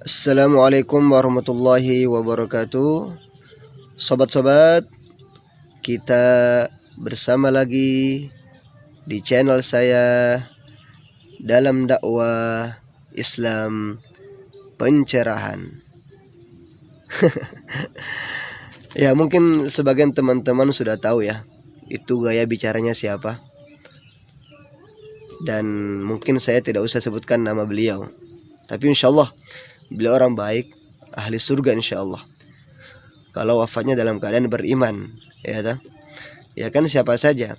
Assalamualaikum warahmatullahi wabarakatuh. Sobat-sobat, kita bersama lagi di channel saya dalam dakwah Islam pencerahan. Ya, mungkin sebagian teman-teman sudah tahu ya, itu gaya bicaranya siapa. Dan mungkin saya tidak usah sebutkan nama beliau. Tapi insya Allah beliau orang baik, ahli surga insya Allah. Kalau wafatnya dalam keadaan beriman, ya kan siapa saja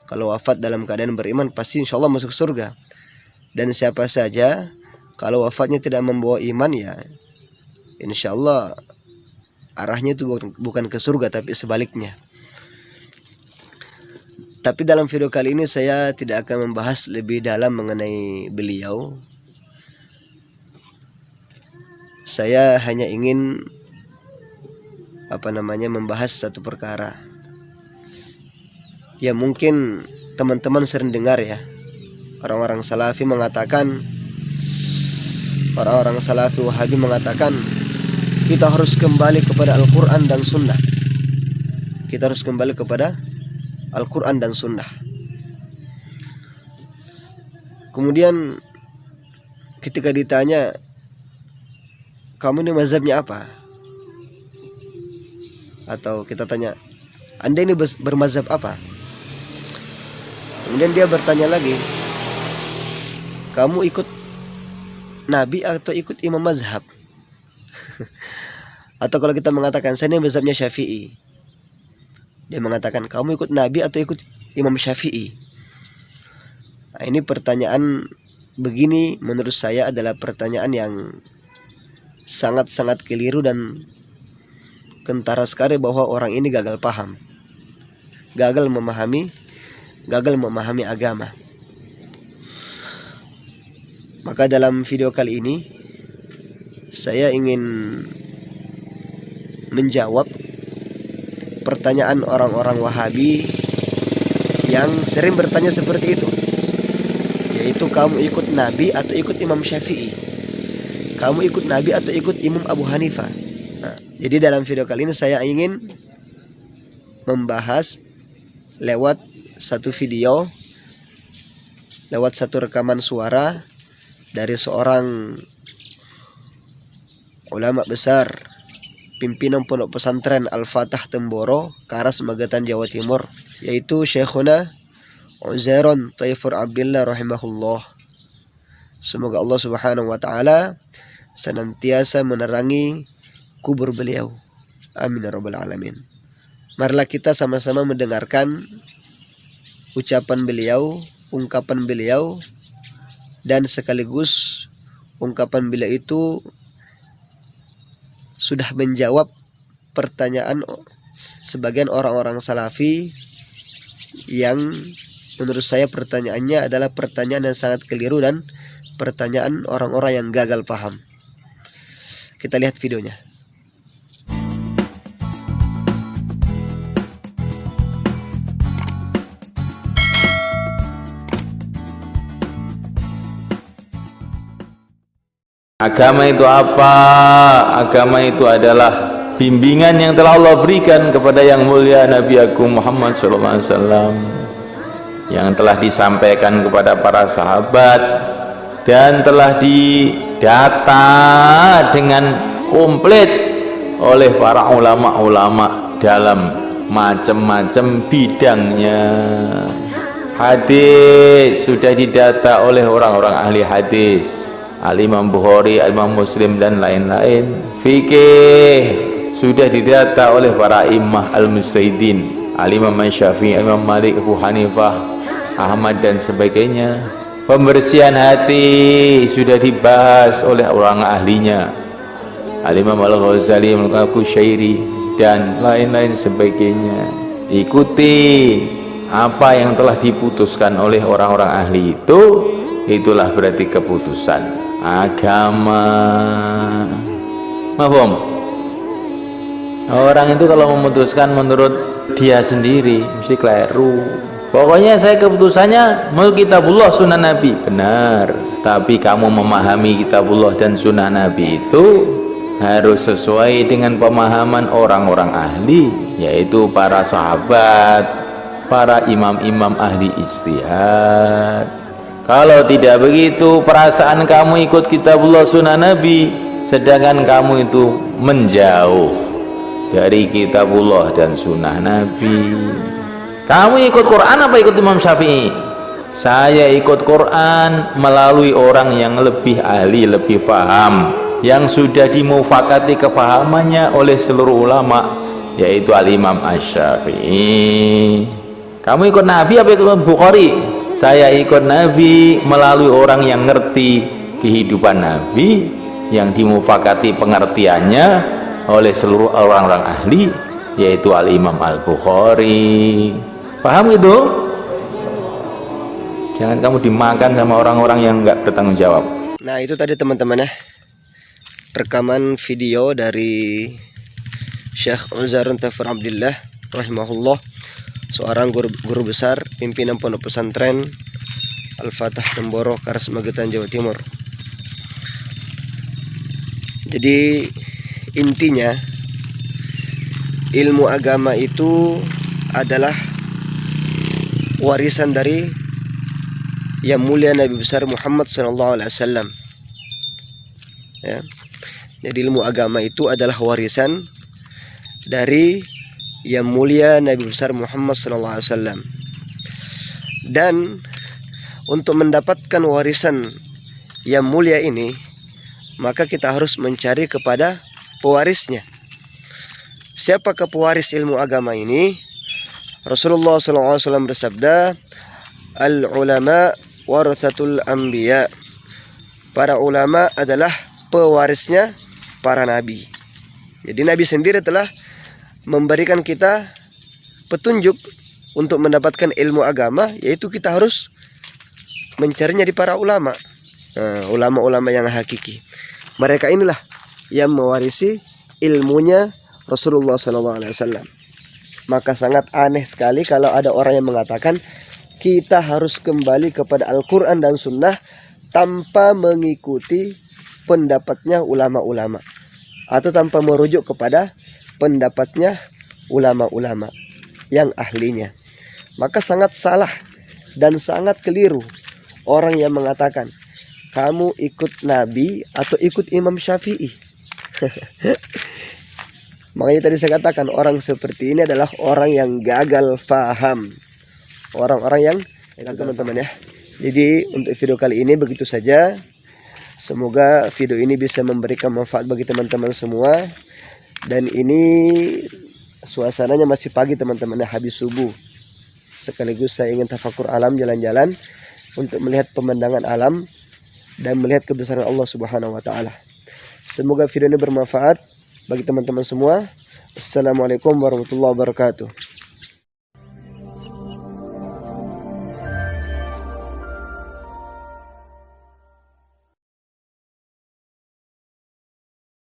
kalau wafat dalam keadaan beriman pasti insya Allah masuk surga. Dan siapa saja kalau wafatnya tidak membawa iman, ya insya Allah arahnya itu bukan ke surga tapi sebaliknya. Tapi dalam video kali ini saya tidak akan membahas lebih dalam mengenai beliau. Saya hanya ingin membahas satu perkara. Ya, mungkin teman-teman sering dengar ya, orang-orang Salafi Wahabi mengatakan kita harus kembali kepada Al-Quran dan Sunnah. Kita harus kembali kepada Al-Quran dan Sunnah. Kemudian ketika ditanya, kamu ini mazhabnya apa? Atau kita tanya, Anda ini bermazhab apa? Kemudian dia bertanya lagi, kamu ikut Nabi atau ikut imam mazhab? Atau kalau kita mengatakan, saya ini mazhabnya Syafi'i, dia mengatakan, kamu ikut Nabi atau ikut imam Syafi'i? Nah, ini pertanyaan begini menurut saya adalah pertanyaan yang sangat-sangat keliru dan kentara sekali bahwa orang ini gagal paham, gagal memahami agama. Maka dalam video kali ini saya ingin menjawab pertanyaan orang-orang Wahabi yang sering bertanya seperti itu, yaitu kamu ikut Nabi atau ikut Imam Syafi'i? Kamu ikut Nabi atau ikut Imam Abu Hanifah? Nah, jadi dalam video kali ini saya ingin membahas lewat satu video, lewat satu rekaman suara dari seorang ulama besar, pimpinan pondok pesantren Al-Fatah Temboro, Karas, Magetan, Jawa Timur, yaitu Syekhuna Uzairon Taifur Abdillah rahimahullah. Semoga Allah Subhanahu wa taala senantiasa menerangi kubur beliau. Amin ya rabbal alamin. Marilah kita sama-sama mendengarkan ucapan beliau, ungkapan beliau, dan sekaligus ungkapan beliau itu sudah menjawab pertanyaan sebagian orang-orang Salafi yang menurut saya pertanyaannya adalah pertanyaan yang sangat keliru dan pertanyaan orang-orang yang gagal paham. Kita lihat videonya. Agama itu apa? Agama itu adalah bimbingan yang telah Allah berikan kepada yang mulia Nabi Agung Muhammad SAW, yang telah disampaikan kepada para sahabat dan telah didata dengan komplit oleh para ulama-ulama dalam macam-macam bidangnya. Hadis sudah didata oleh orang-orang ahli hadis, Al-Imam Bukhari, Al-Imam Muslim dan lain-lain. Fikih sudah didata oleh para imam al-mujtahidin, Al-Imam Syafi'i, Imam Malik, Abu Hanifah, Ahmad dan sebagainya. Pembersihan hati sudah dibahas oleh orang ahlinya, Al-Imam Al-Ghazali, Al-Qushairi dan lain-lain sebagainya. Ikuti apa yang telah diputuskan oleh orang-orang ahli itu, itulah berarti keputusan agama. Mahfum? Orang itu kalau memutuskan menurut dia sendiri mesti keliru. Pokoknya saya keputusannya mau kitabullah sunnah Nabi. Benar, tapi kamu memahami kitabullah dan sunnah Nabi itu harus sesuai dengan pemahaman orang-orang ahli, yaitu para sahabat, para imam-imam ahli ijtihad. Kalau tidak begitu, perasaan kamu ikut kitabullah sunnah Nabi, sedangkan kamu itu menjauh dari kitabullah dan sunnah Nabi. Kamu ikut Quran apa ikut Imam Syafi'i? Saya ikut Quran melalui orang yang lebih ahli, lebih paham, yang sudah dimufakati kepahamannya oleh seluruh ulama, yaitu Al-Imam Asy-Syafi'i. Kamu ikut Nabi apa ikut Bukhari? Saya ikut Nabi melalui orang yang ngerti kehidupan Nabi, yang dimufakati pengertiannya oleh seluruh orang-orang ahli, yaitu Al-Imam Al-Bukhari. Paham itu? Jangan kamu dimakan sama orang-orang yang nggak bertanggung jawab. Nah, itu tadi teman-teman ya, rekaman video dari Syekh Uzarun Tafur Abdillah rahimahullah, seorang guru besar pimpinan pondok pesantren Al-Fatah Temboro, Karas Magetan, Jawa Timur. Jadi intinya ilmu agama itu adalah warisan dari yang mulia Nabi besar Muhammad SAW. Ya. Jadi ilmu agama itu adalah warisan dari yang mulia Nabi besar Muhammad SAW. Dan untuk mendapatkan warisan yang mulia ini, maka kita harus mencari kepada pewarisnya. Siapakah pewaris ilmu agama ini? Rasulullah SAW bersabda, al-ulama warathatul anbiya. Para ulama adalah pewarisnya para nabi. Jadi Nabi sendiri telah memberikan kita petunjuk untuk mendapatkan ilmu agama, yaitu kita harus mencarinya di para ulama. Ulama-ulama yang hakiki. Mereka inilah yang mewarisi ilmunya Rasulullah SAW. Maka sangat aneh sekali kalau ada orang yang mengatakan kita harus kembali kepada Al-Quran dan Sunnah tanpa mengikuti pendapatnya ulama-ulama, atau tanpa merujuk kepada pendapatnya ulama-ulama yang ahlinya. Maka sangat salah dan sangat keliru orang yang mengatakan kamu ikut Nabi atau ikut Imam Syafi'i. Makanya tadi saya katakan orang seperti ini adalah orang yang gagal faham. Orang-orang yang teman-teman ya. Jadi untuk video kali ini begitu saja. Semoga video ini bisa memberikan manfaat bagi teman-teman semua. Dan ini suasananya masih pagi teman-teman ya, habis subuh. Sekaligus saya ingin tafakur alam, jalan-jalan untuk melihat pemandangan alam dan melihat kebesaran Allah Subhanahu wa taala. Semoga video ini bermanfaat bagi teman-teman semua. Assalamualaikum warahmatullahi wabarakatuh.